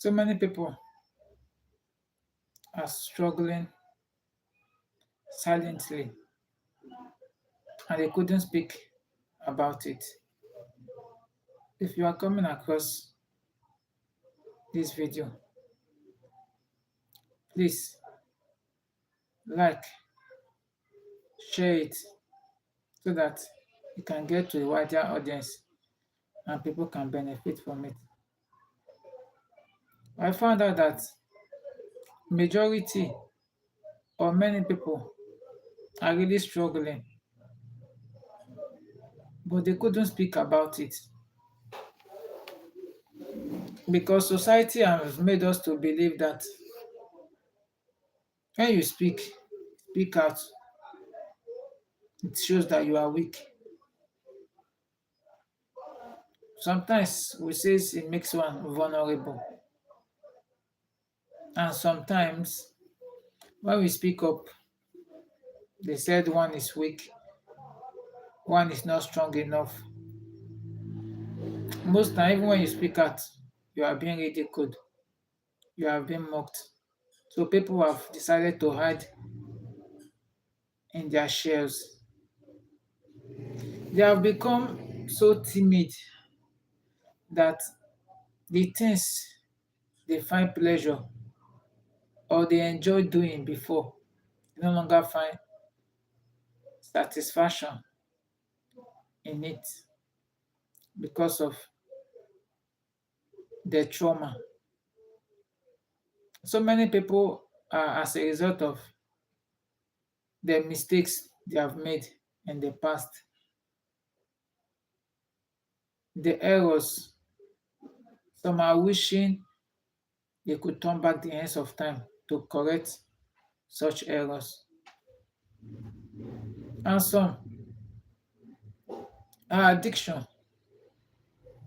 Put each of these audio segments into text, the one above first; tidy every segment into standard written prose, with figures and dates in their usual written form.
So many people are struggling silently and they couldn't speak about it. If you are coming across this video, please like, share it so that it can get to a wider audience and people can benefit from it. I found out that majority or many people are really struggling, but they couldn't speak about it because society has made us to believe that when you speak out, it shows that you are weak. Sometimes we say it makes one vulnerable, and sometimes when we speak up, they said one is weak, one is not strong enough. Most time, even when you speak out, you are being ridiculed, you are being mocked. So people have decided to hide in their shells. They have become so timid that the things they find pleasure or they enjoy doing before they no longer find satisfaction in it because of their trauma. So many people are as a result of the mistakes they have made in the past, the errors. Some are wishing they could turn back the hands of time to correct such errors. And some are addiction.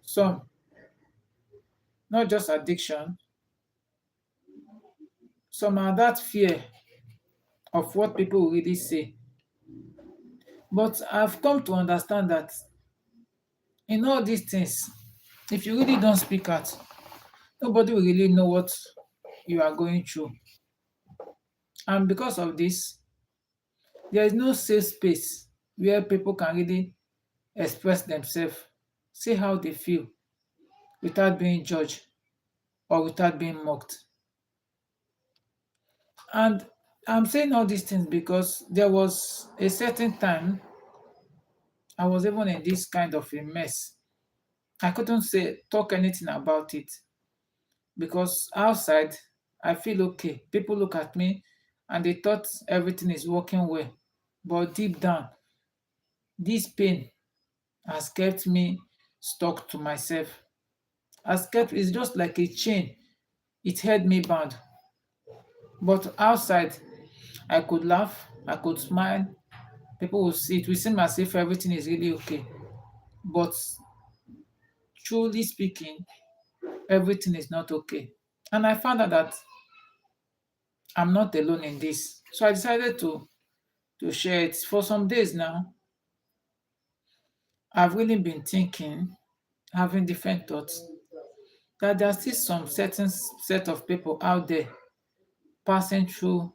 Some, not just addiction, some are that fear of what people will really say. But I've come to understand that in all these things, if you really don't speak out, nobody will really know what you are going through. And because of this, there is no safe space where people can really express themselves, say how they feel without being judged or without being mocked. And I'm saying all these things because there was a certain time I was even in this kind of a mess. I couldn't say talk anything about it because outside I feel okay. People look at me and they thought everything is working well. But deep down, this pain has kept me stuck to myself. Has kept it's just like a chain. It held me bound. But outside, I could laugh, I could smile. People will see it will seem as if everything is really okay. But truly speaking, everything is not okay. And I found out that I'm not alone in this. So I decided to share it. For some days now, I've really been thinking, having different thoughts, that there are still some certain set of people out there passing through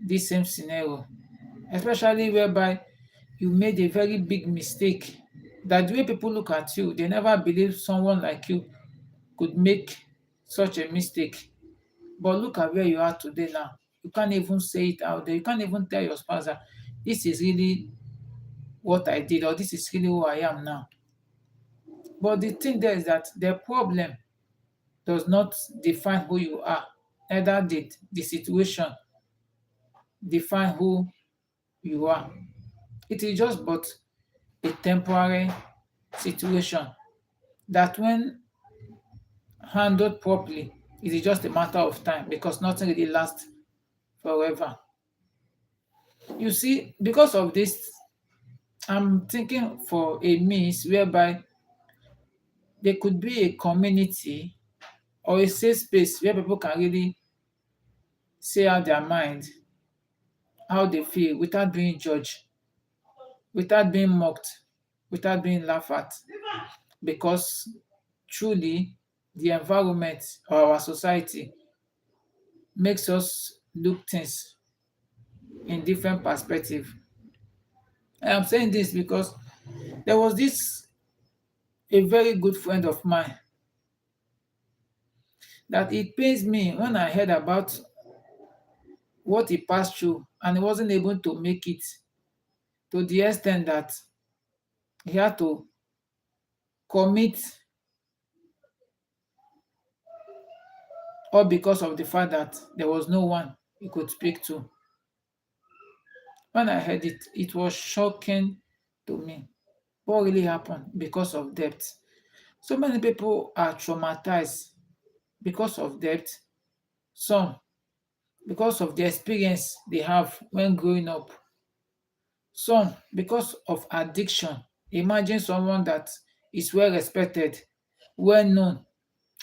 this same scenario, especially whereby you made a very big mistake. That the way people look at you, they never believe someone like you could make such a mistake. But look at where you are today now. You can't even say it out there. You can't even tell your spouse that this is really what I did or this is really who I am now. But the thing there is that the problem does not define who you are. Neither did the situation define who you are. It is just but a temporary situation that when handled properly, it is just a matter of time because nothing really lasts forever. You see, because of this, I'm thinking for a means whereby there could be a community or a safe space where people can really say out their mind, how they feel without being judged, without being mocked, without being laughed at. Because truly, the environment or our society makes us look things in different perspective. I am saying this because there was this a very good friend of mine that it pains me when I heard about what he passed through and he wasn't able to make it to the extent that he had to commit, all because of the fact that there was no one he could speak to. When I heard it, it was shocking to me. What really happened because of debt? So many people are traumatized because of debt. Some because of the experience they have when growing up. Some because of addiction. Imagine someone that is well respected, well known,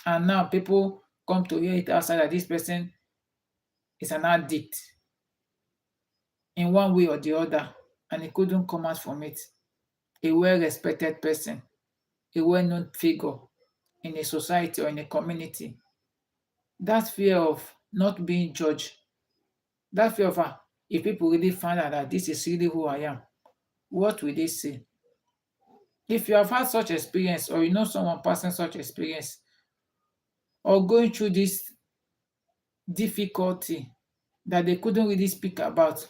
and now people come to hear it outside that this person is an addict in one way or the other, and he couldn't come out from it. A well respected person, a well known figure in a society or in a community. That fear of not being judged, that fear of if people really find out that this is really who I am, what will they say? If you have had such experience or you know someone passing such experience or going through this difficulty that they couldn't really speak about,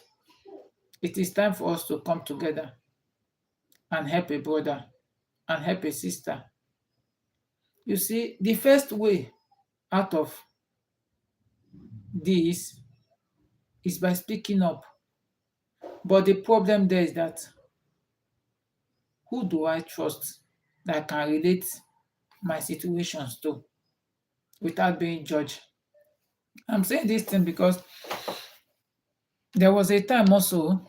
it is time for us to come together and help a brother and help a sister. You see, the first way out of this is by speaking up. But the problem there is that who do I trust that I can relate my situations to without being judged? I'm saying this thing because there was a time also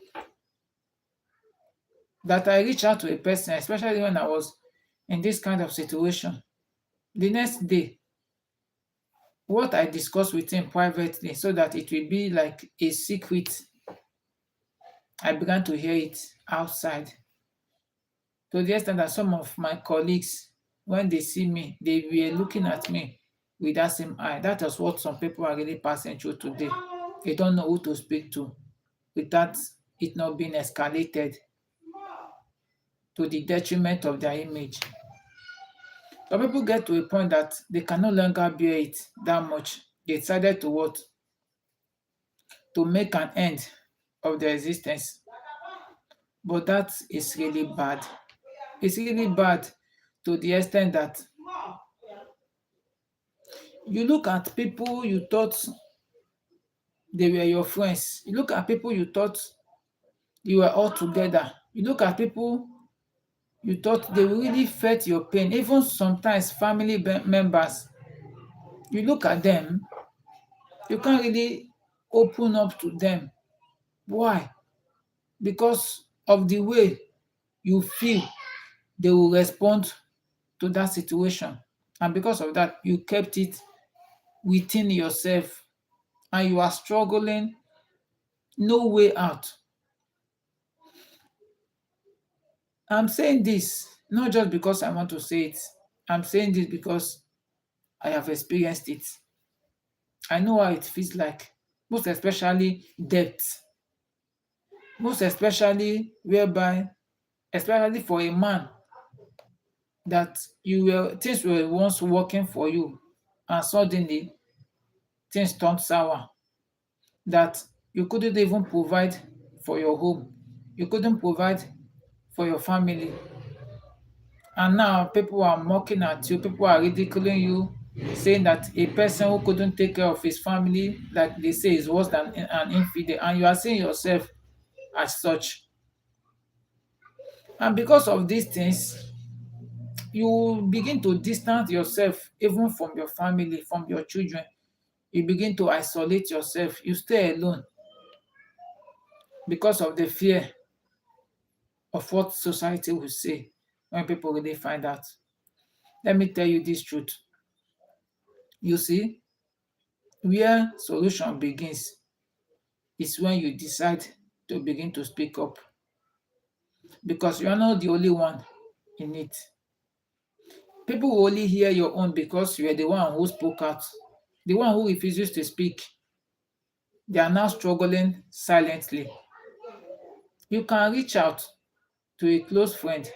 that I reached out to a person, especially when I was in this kind of situation. The next day, what I discussed with him privately so that it will be like a secret, I began to hear it outside. To the extent that some of my colleagues, when they see me, they were looking at me with that same eye. That is what some people are really passing through today. They don't know who to speak to without it not being escalated to the detriment of their image. Some people get to a point that they can no longer bear it that much. They decided to what? To make an end of their existence. But that is really bad. It's really bad to the extent that you look at people you thought they were your friends. You look at people you thought you were all together. You look at people you thought they really felt your pain. Even sometimes family members, you look at them, you can't really open up to them. Why? Because of the way you feel they will respond to that situation. And because of that, you kept it within yourself and you are struggling, no way out. I'm saying this not just because I want to say it, I'm saying this because I have experienced it. I know how it feels like, most especially debt, most especially whereby, especially for a man that you were things were once working for you and suddenly things turned sour, that you couldn't even provide for your home, you couldn't provide for your family, and now people are mocking at you, people are ridiculing you, saying that a person who couldn't take care of his family, like they say, is worse than an infidel, and you are seeing yourself as such. And because of these things, you begin to distance yourself even from your family, from your children. You begin to isolate yourself. You stay alone because of the fear of what society will say when people really find out. Let me tell you this truth. You see, where solution begins is when you decide to begin to speak up because you are not the only one in it. People will only hear your own because you are the one who spoke out. The one who refuses to speak, they are now struggling silently. You can reach out to a close friend.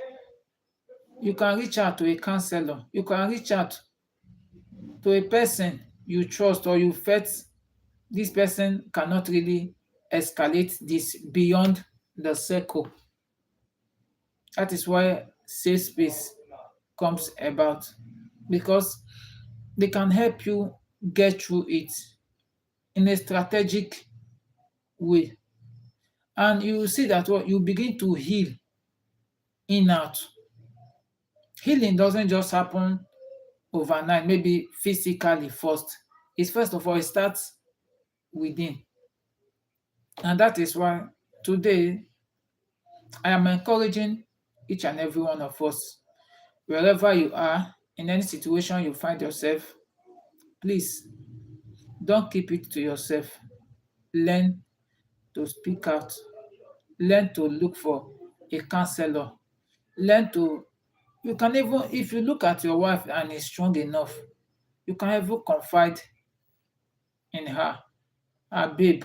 You can reach out to a counselor. You can reach out to a person you trust or you felt this person cannot really escalate this beyond the circle. That is why safe space comes about because they can help you get through it in a strategic way. And you will see that what you begin to heal in out. Healing doesn't just happen overnight, maybe physically first. It's first of all, it starts within. And that is why today I am encouraging each and every one of us, wherever you are, in any situation you find yourself, please don't keep it to yourself. Learn to speak out. Learn to look for a counselor. Learn to, you can even, if you look at your wife and is strong enough, you can even confide in her. Babe,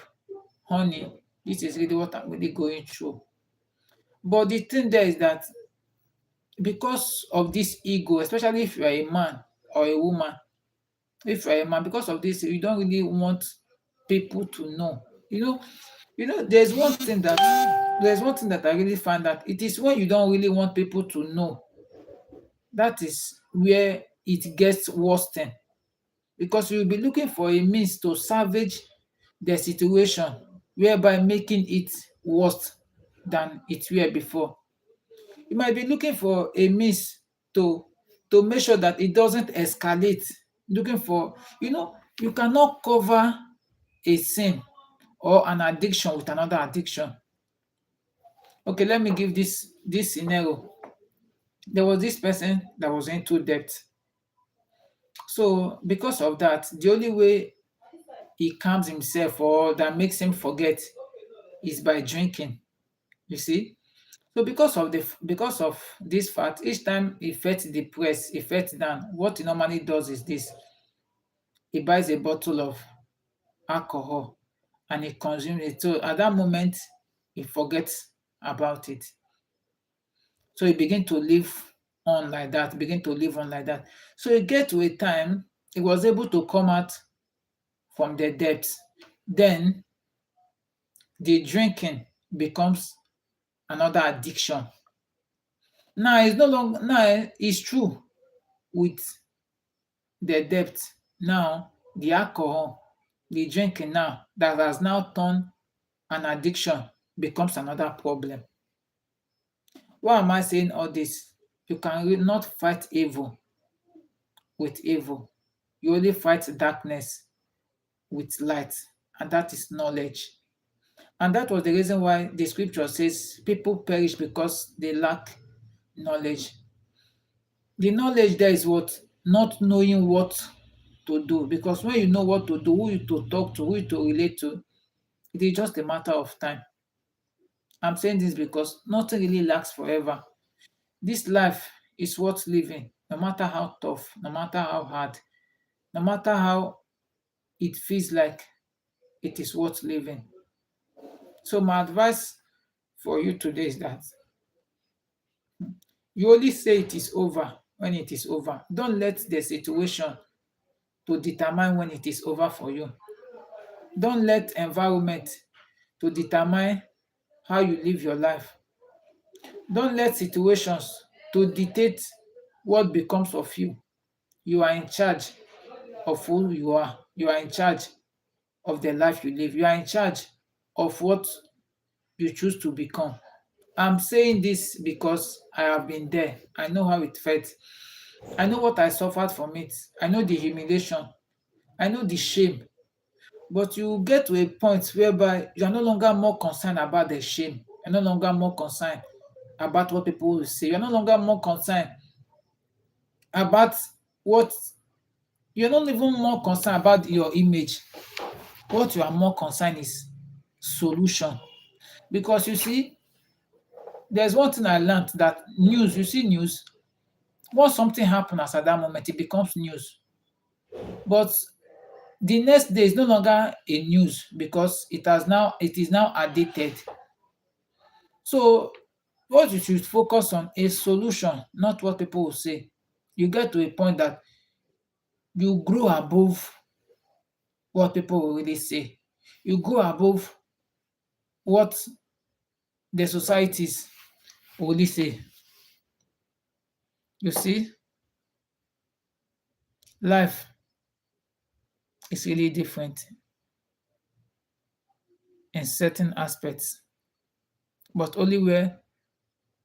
honey, this is really what I'm really going through. But the thing there is that because of this ego, especially if you are a man or a woman, if you are a man, because of this, you don't really want people to know. You know, there's one thing that I really find that it is when you don't really want people to know, that is where it gets worse then. Because you'll be looking for a means to salvage the situation, whereby making it worse than it were before. You might be looking for a means to make sure that it doesn't escalate. Looking for, you cannot cover a sin or an addiction with another addiction. Okay, let me give this scenario. There was this person that was into debt. So because of that, the only way he calms himself or that makes him forget is by drinking. You see? So because of this fact, each time he felt depressed, he felt down, what he normally does is this: he buys a bottle of alcohol and he consumes it. So at that moment, he forgets about it. So he begin to live on like that, begin to live on like that. So he get to a time he was able to come out from the depths. Then the drinking becomes another addiction. Now it's no longer, now it's true with the debt. Now the alcohol, the drinking now that has now turned an addiction becomes another problem. Why am I saying all this? You can not fight evil with evil. You only fight darkness with light, and that is knowledge. And that was the reason why the scripture says people perish because they lack knowledge. The knowledge there is what? Not knowing what to do. Because when you know what to do, who you to talk to, who you to relate to, it is just a matter of time. I'm saying this because nothing really lasts forever. This life is worth living, no matter how tough, no matter how hard, no matter how it feels like it is worth living. So my advice for you today is that you only say it is over when it is over. Don't let the situation to determine when it is over for you. Don't let environment to determine how you live your life. Don't let situations to dictate what becomes of you. You are in charge of who you are. You are in charge of the life you live. You are in charge of what you choose to become. I'm saying this because I have been there. I know how it felt. I know what I suffered from it. I know the humiliation. I know the shame. But you get to a point whereby you are no longer more concerned about the shame. You're no longer more concerned about what people will say. You're no longer more concerned about what, you're not even more concerned about your image. What you are more concerned is solution. Because you see, there's one thing I learned, that news, you see news, Once something happens as at that moment, it becomes news. But the next day is no longer a news because it is now outdated. So what you should focus on is solution, not what people will say. You get to a point that you grow above what people will really say. You go above what the societies will really say. You see, life is really different in certain aspects, but only where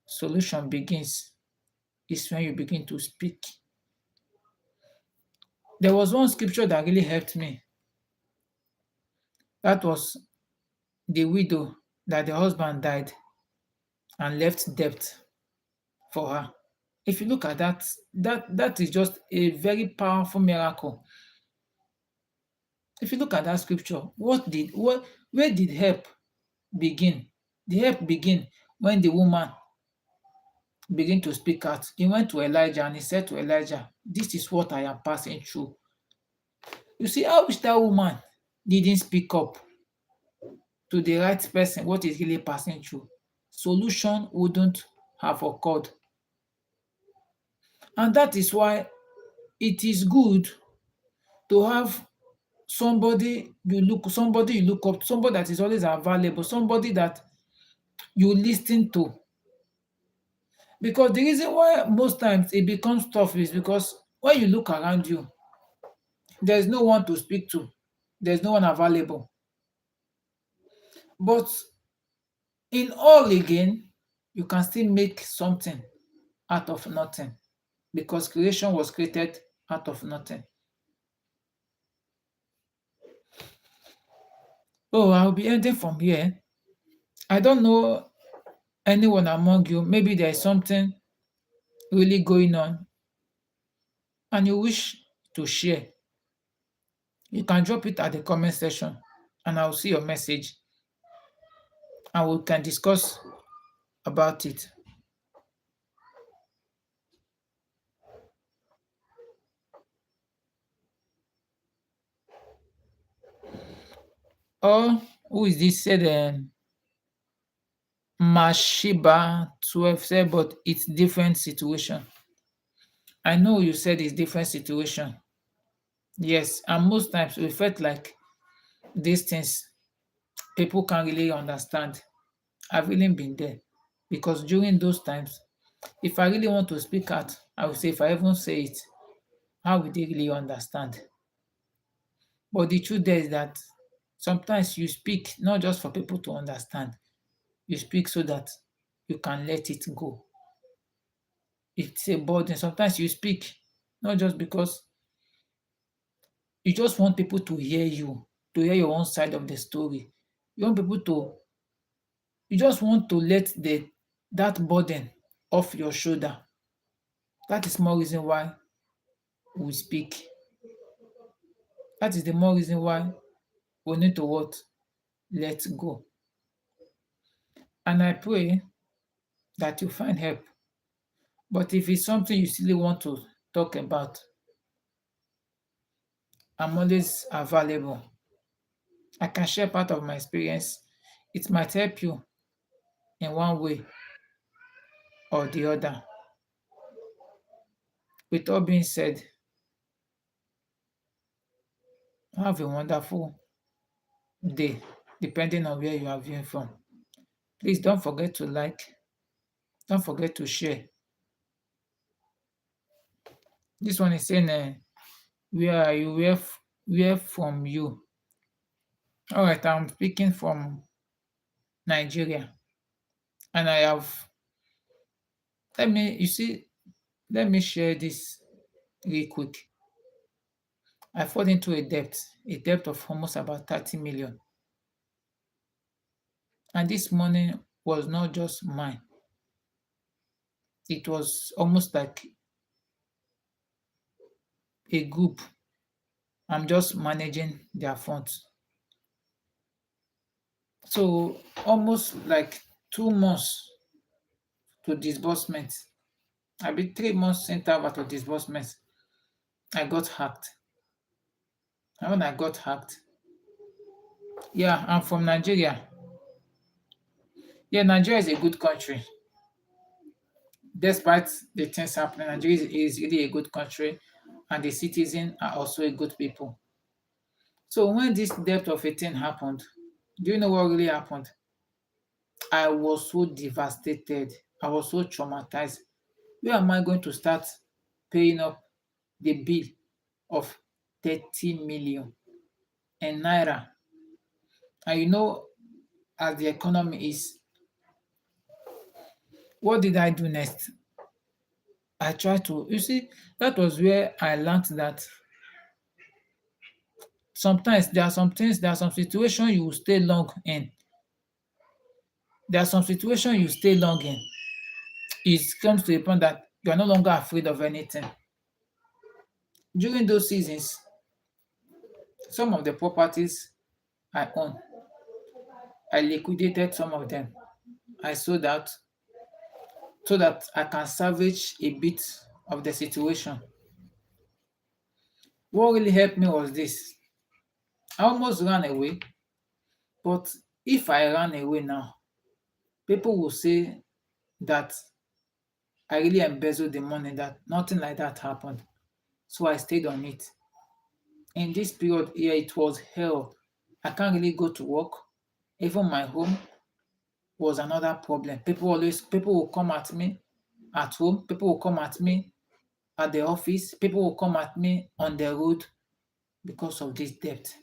solution begins is when you begin to speak. There was one scripture that really helped me. That was the widow that the husband died and left debt for her. If you look at that, that is just a very powerful miracle. If you look at that scripture, where did help begin? The help begin when the woman began to speak out. He went to Elijah and he said to Elijah, "This is what I am passing through." You see, I wish that woman didn't speak up to the right person what is really passing through. Solution wouldn't have occurred. And that is why it is good to have somebody you look up, somebody that is always available, somebody that you listen to. Because the reason why most times it becomes tough is because when you look around you, there's no one to speak to, there's no one available. But in all again, you can still make something out of nothing because creation was created out of nothing. Oh, I'll be ending from here. I don't know anyone among you, maybe there's something really going on and you wish to share. You can drop it at the comment section and I'll see your message and we can discuss about it. Or who is this? Said Mashiba 12 said, but it's different situation. I know you said it's different situation. Yes, and most times we felt like these things people can't really understand. I've really been there because during those times, if I really want to speak out, I would say if I even say it, how would they really understand? But the truth there is that sometimes you speak not just for people to understand, you speak so that you can let it go. It's a burden. Sometimes you speak not just because you just want people to hear you, to hear your own side of the story. You want people to, you just want to let that burden off your shoulder. That is more reason why we speak. That is the more reason why we need to what? Let go. And I pray that you find help. But if it's something you still want to talk about, I'm always available. I can share part of my experience. It might help you in one way or the other. With all being said, have a wonderful day, depending on where you are viewing from. Please don't forget to like, don't forget to share. This one is saying, where are you? Where from you? All right, I'm speaking from Nigeria, and I have. You see, let me share this real quick. I fall into a debt of almost about 30 million. And this money was not just mine, it was almost like a group. I'm just managing their funds. So almost like 2 months to disbursement. I be 3 months interval to disbursements. I got hacked. And when I got hacked, yeah, I'm from Nigeria. Yeah, Nigeria is a good country. Despite the things happening, Nigeria is really a good country, and the citizens are also a good people. So when this death of a thing happened, do you know what really happened? I was so devastated. I was so traumatized. Where am I going to start paying up the bill of 30 million in naira? And you know, as the economy is, what did I do next? I tried to, you see, that was where I learned that sometimes there are some things, there are some situations you will stay long in. There are some situations you stay long in. It comes to a point that you are no longer afraid of anything. During those seasons, some of the properties I own, I liquidated some of them. I sold out so that I can salvage a bit of the situation. What really helped me was this. I almost ran away, but if I ran away now, people will say that I really embezzled the money, that nothing like that happened. So I stayed on it. In this period here, it was hell. I can't really go to work. Even my home was another problem. People will come at me at home, people will come at me at the office, people will come at me on the road because of this debt.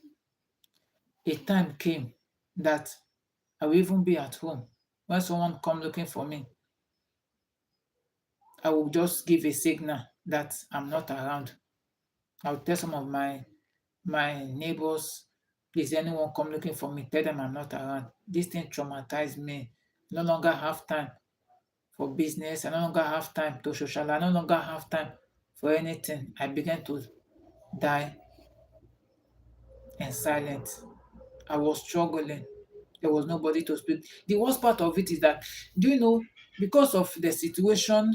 A time came that I will even be at home. When someone come looking for me, I will just give a signal that I'm not around. I'll tell some of my neighbors, please anyone come looking for me, tell them I'm not around. This thing traumatized me. No longer have time for business. I no longer have time to social. I no longer have time for anything. I began to die in silence. I was struggling. There was nobody to speak. The worst part of it is that, do you know, because of the situation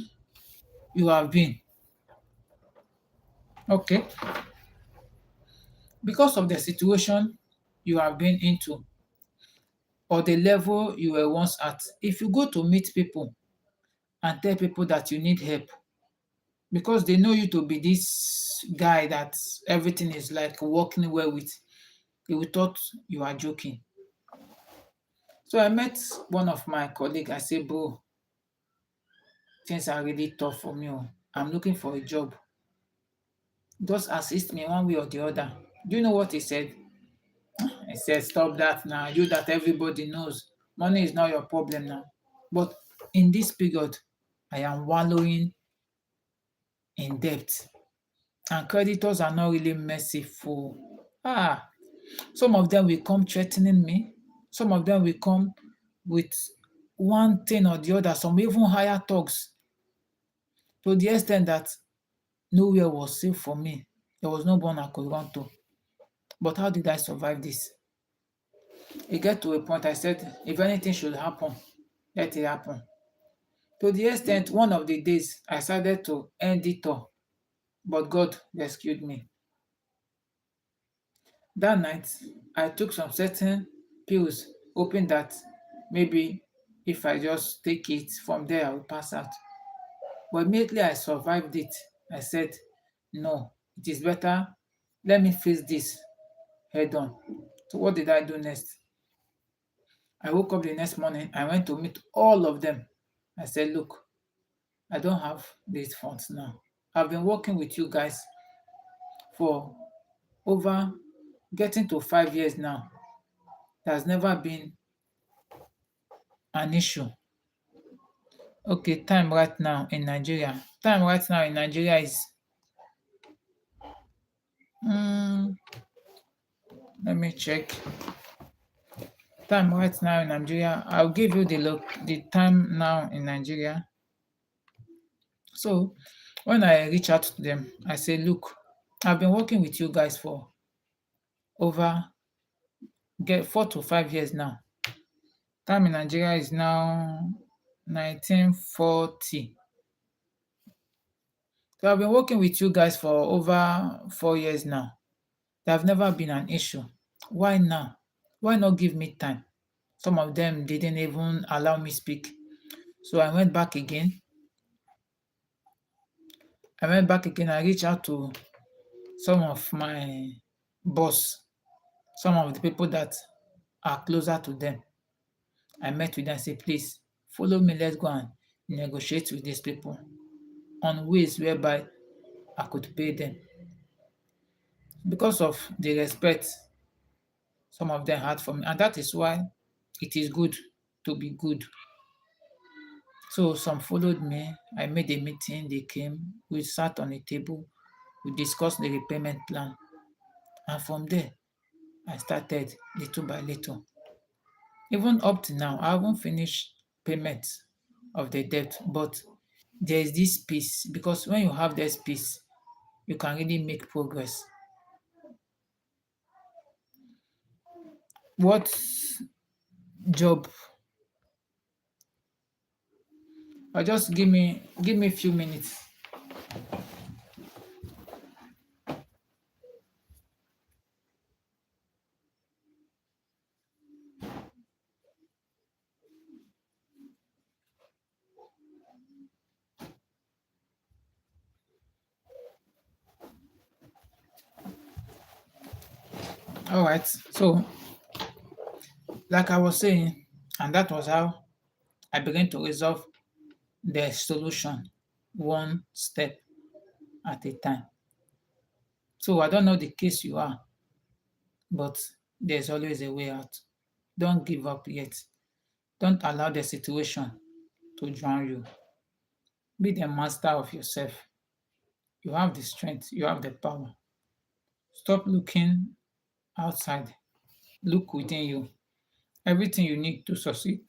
you have been, okay, because of the situation you have been into, or the level you were once at, if you go to meet people and tell people that you need help, because they know you to be this guy that everything is like working well with, they will thought you are joking. So I met one of my colleague. I say, bro, things are really tough for me. Oh. I'm looking for a job. Just assist me one way or the other. Do you know what he said? He said, stop that now. You that everybody knows. Money is not your problem now. But in this period, I am wallowing in debt. And creditors are not really merciful. Some of them will come threatening me. Some of them will come with one thing or the other. Some even higher thugs, to the extent that nowhere was safe for me. There was no one I could run to. But how did I survive this? It get to a point I said, if anything should happen, let it happen. To the extent, one of the days I decided to end it all, but God rescued me. That night, I took some certain pills, hoping that maybe if I just take it from there, I will pass out. But immediately I survived it. I said, no, it is better. Let me face this head on. So what did I do next? I woke up the next morning. I went to meet all of them. I said, look, I don't have these funds now. I've been working with you guys for over getting to 5 years now. There's never been an issue. Okay, time right now in Nigeria. Time right now in Nigeria is mm, let me check. Time right now in Nigeria. I'll give you the time now in Nigeria. So when I reach out to them, I say, look, I've been working with you guys for over get 4 to 5 years now. Time in Nigeria is now 1940. So I've been working with you guys for over 4 years now. There have never been an issue. Why now? Why not give me time? Some of them didn't even allow me speak. So I went back again. I reached out to some of my boss, some of the people that are closer to them. I met with them and said, please follow me, let's go and negotiate with these people on ways whereby I could pay them. Because of the respect some of them had for me. And that is why it is good to be good. So some followed me. I made a meeting. They came. We sat on a table. We discussed the repayment plan. And from there, I started little by little. Even up to now, I haven't finished payment of the debt, but there is this peace because when you have this peace, you can really make progress. What job? Just give me a few minutes. All right. So, like I was saying, and that was how I began to resolve the solution one step at a time. So I don't know the case you are, but there's always a way out. Don't give up yet. Don't allow the situation to drown you. Be the master of yourself. You have the strength, you have the power. Stop looking outside. Look within you. Everything you need to succeed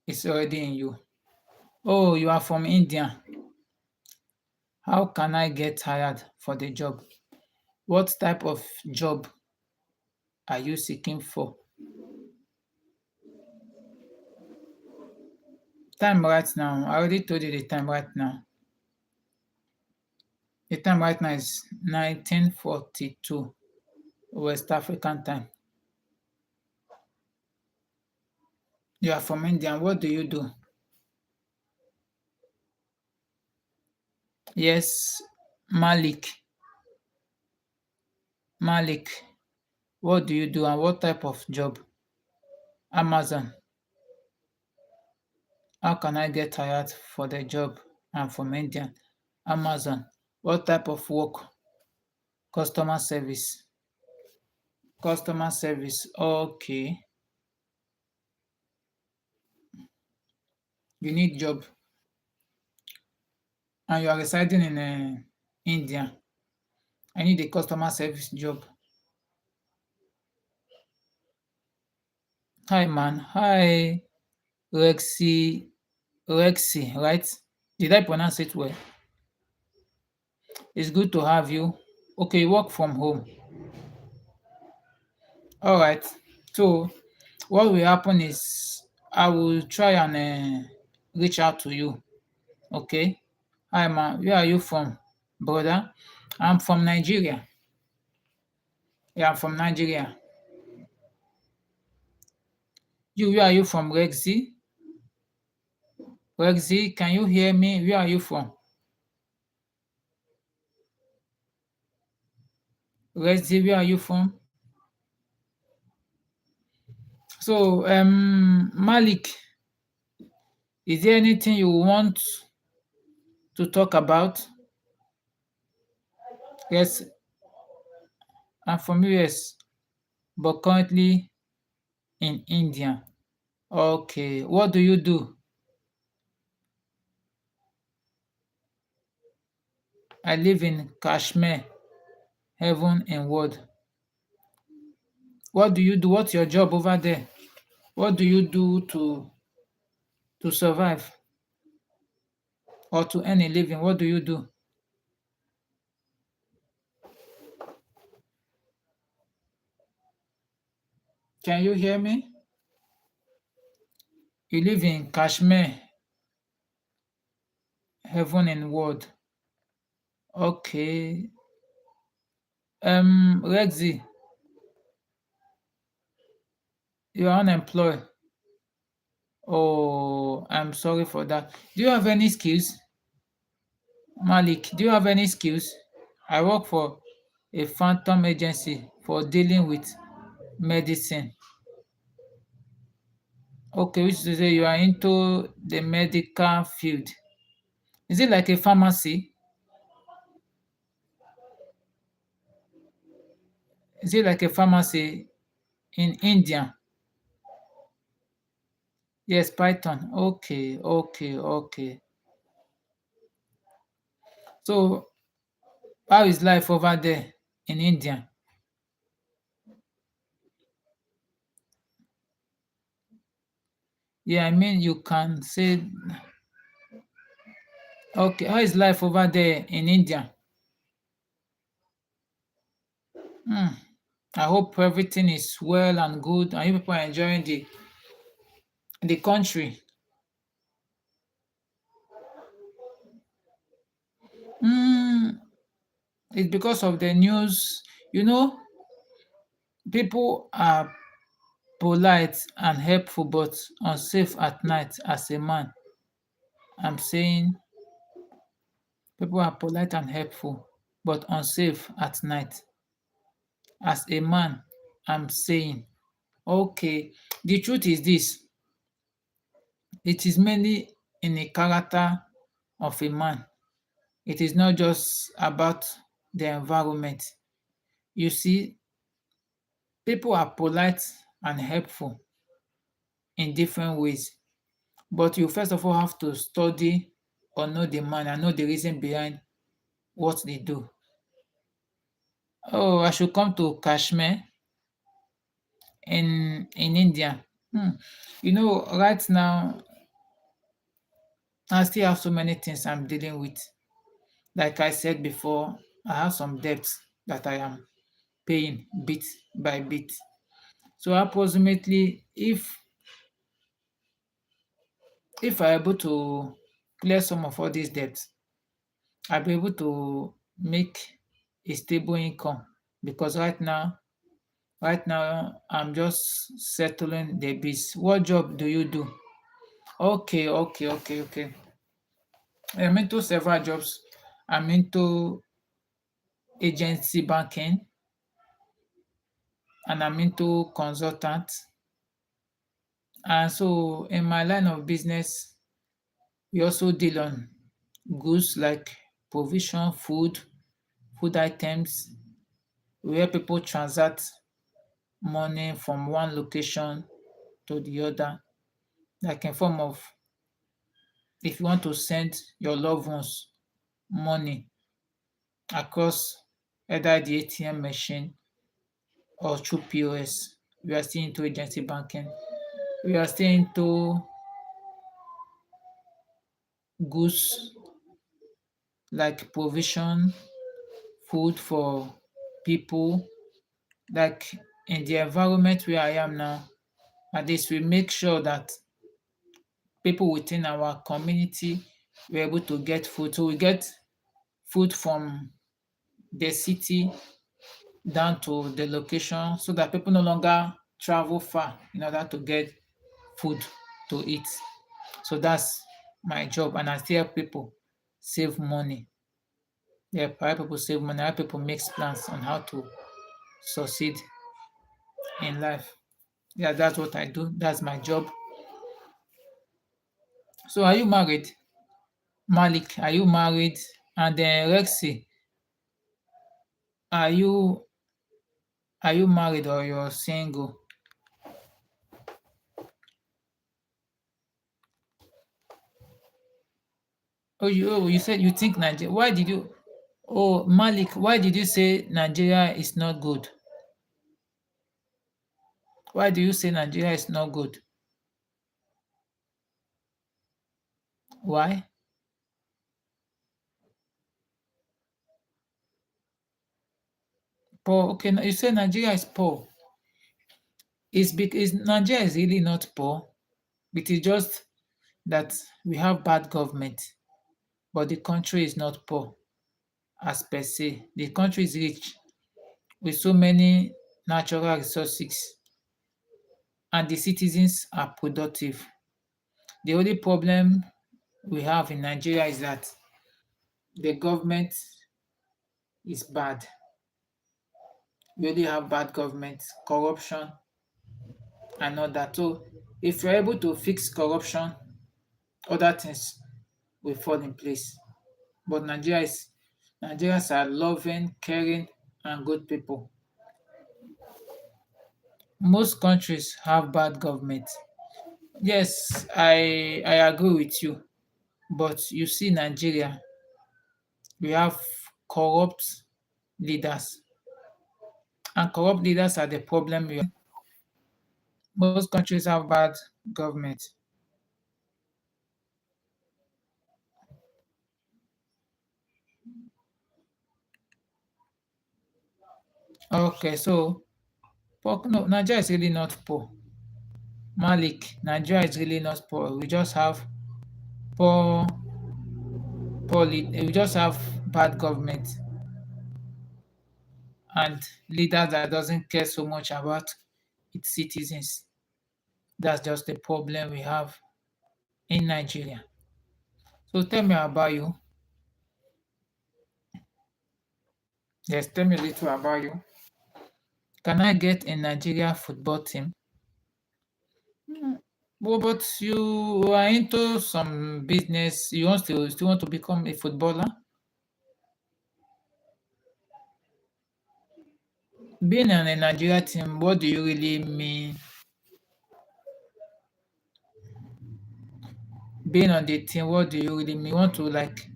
is already in you. Oh, you are from India. How can I get hired for the job? What type of job are you seeking for? Time right now. I already told you the time right now. The time right now is 1942 West African time. You are from India. What do you do? Yes, Malik. Malik. What do you do and what type of job? Amazon. How can I get hired for the job? I'm from India. Amazon. What type of work? Customer service. Customer service. Okay. You need job and you are residing in India. I need a customer service job. Hi man. Hi Rexy. Rexy, right? Did I pronounce it well? It's good to have you. Okay, you work from home. All right. So what will happen is I will try and reach out to you. Okay. Hi man, where are you from, brother? I'm from Nigeria. Yeah, I'm from Nigeria. You, where are you from, Rexy? Rexy, can you hear me? Where are you from? Rexy, where are you from? So, Malik, is there anything you want to talk about? Yes, I'm from US, but currently in India. Okay, what do you do? I live in Kashmir, heaven and world. What do you do? What's your job over there? What do you do to survive or to earn a living? What do you do? Can you hear me? You live in Kashmir. heaven and world. Okay. Rexy, you are unemployed. Oh, I'm sorry for that. Do you have any skills? Malik, do you have any skills? I work for a phantom agency for dealing with medicine. Okay, which is to say you are into the medical field. Is it like a pharmacy? Is it like a pharmacy in India? Yes, Python. Okay, okay, okay. So, how is life over there in India? Yeah, I mean, you can say, okay, how is life over there in India? Hmm. I hope everything is well and good and you people are enjoying the country. Hmm. It's because of the news. You know, people are polite and helpful but unsafe at night as a man. I'm saying people are polite and helpful but unsafe at night as a man. I'm saying, okay, the truth is this, it is mainly in the character of a man. It is not just about the environment. You see, people are polite and helpful in different ways, but you first of all have to study or know the man and know the reason behind what they do. Oh, I should come to Kashmir in India. Hmm. You know, right now I still have so many things I'm dealing with. Like I said before, I have some debts that I am paying bit by bit. So approximately, if I'm able to clear some of all these debts, I'll be able to make a stable income because right now I'm just settling the bills. What job do you do? Okay, okay, okay, okay. I'm into several jobs. I'm into agency banking and I'm into consultant. And so in my line of business, we also deal on goods like provision, food items, where people transact money from one location to the other, like in form of if you want to send your loved ones money across either the ATM machine or through POS. We are still into agency banking. We are still into goods like provision, food for people, like in the environment where I am now. At least we make sure that people within our community were able to get food. So we get food from the city down to the location so that people no longer travel far in order to get food to eat. So that's my job, and I still help people save money. Yeah, I help people save money. I help people make plans on how to succeed in life. Yeah, that's what I do. That's my job. So, are you married, Malik? Are you married? And then Rexy, are you are you married or you're single? Oh, you said you think Nigeria. Why did you? Oh, Malik, why did you say Nigeria is not good? Why do you say Nigeria is not good? Why? Poor. Okay, you say Nigeria is poor. It's because Nigeria is really not poor. It is just that we have bad government. but the country is not poor as per se. The country is rich with so many natural resources and the citizens are productive. The only problem we have in Nigeria is that the government is bad. We only have bad government, corruption, and all that. So, if you're able to fix corruption, other things will fall in place. But Nigerians are loving, caring, and good people. Most countries have bad government. Yes, I agree with you. But you see, Nigeria, we have corrupt leaders, and corrupt leaders are the problem. Most countries have bad government. Okay, so no, Nigeria is really not poor. Malik, Nigeria is really not poor. We just have poor, we just have bad government and leader that doesn't care so much about its citizens. That's just the problem we have in Nigeria. So tell me about you. Yes, tell me a little about you. Can I get a Nigeria football team? Well, but you are into some business. You want to still want to become a footballer? Being on a Nigeria team, what do you really mean? Being on the team, what do you really mean? You want to like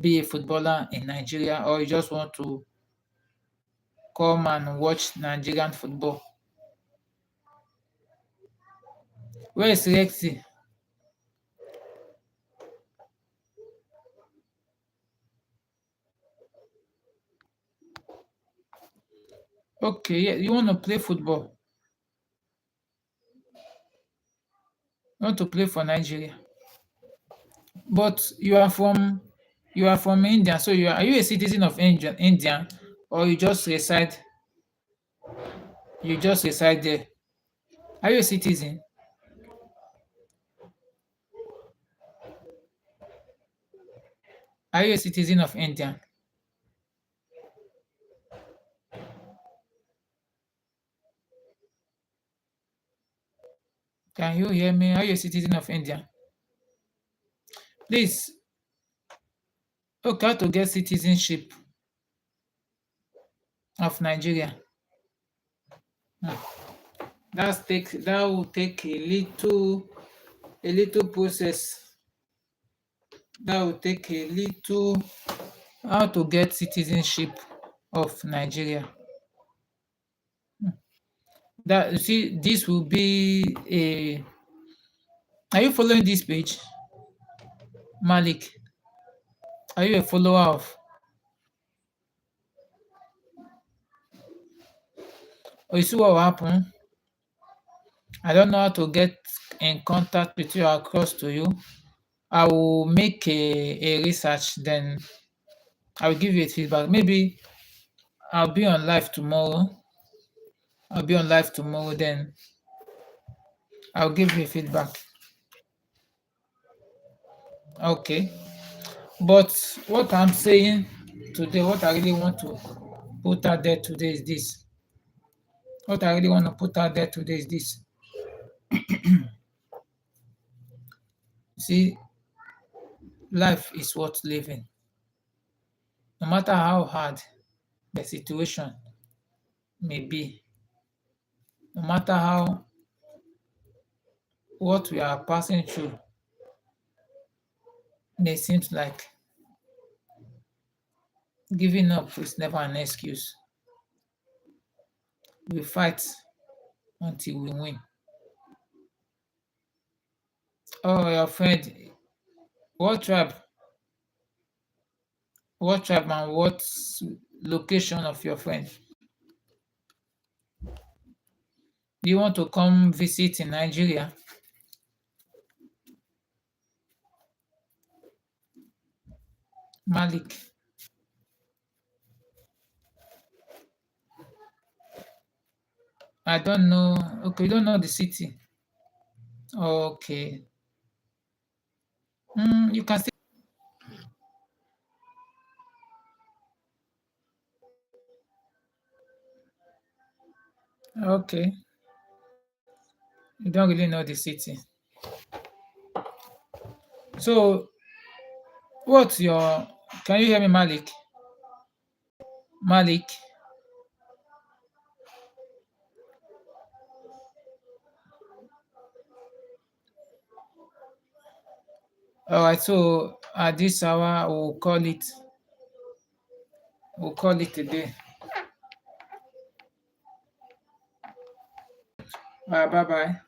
be a footballer in Nigeria, or you just want to come and watch Nigerian football? Where is Rexy? Okay, yeah, you want to play football. You want to play for Nigeria. But you are from India, so are you a citizen of India, or you just reside there? Are you a citizen? Are you a citizen of India? Can you hear me? Are you a citizen of India? Please, okay, how to get citizenship of Nigeria? That will take a little process. That will take a little how to get citizenship of Nigeria. That you see, this will be a. Are you following this page, Malik? Are you a follower of? Oh, you see what will happen? I don't know how to get in contact with you across to you. I will make a research, then I will give you a feedback. Maybe I'll be on live tomorrow. I'll be on live tomorrow, then I'll give you feedback. Okay. But what I'm saying today, what I really want to put out there today is this. What I really want to put out there today is this. See, life is worth living. No matter how hard the situation may be, no matter how what we are passing through may seems like, giving up is never an excuse. We fight until we win. Oh, your friend, what tribe? What tribe and what location of your friend? Do you want to come visit in Nigeria? Malik. I don't know. Okay, you don't know the city. Okay. You can still. Okay. You don't really know the city. So, what's your? Can you hear me, Malik? Malik. All right. So at this hour, we'll call it a day. Bye bye.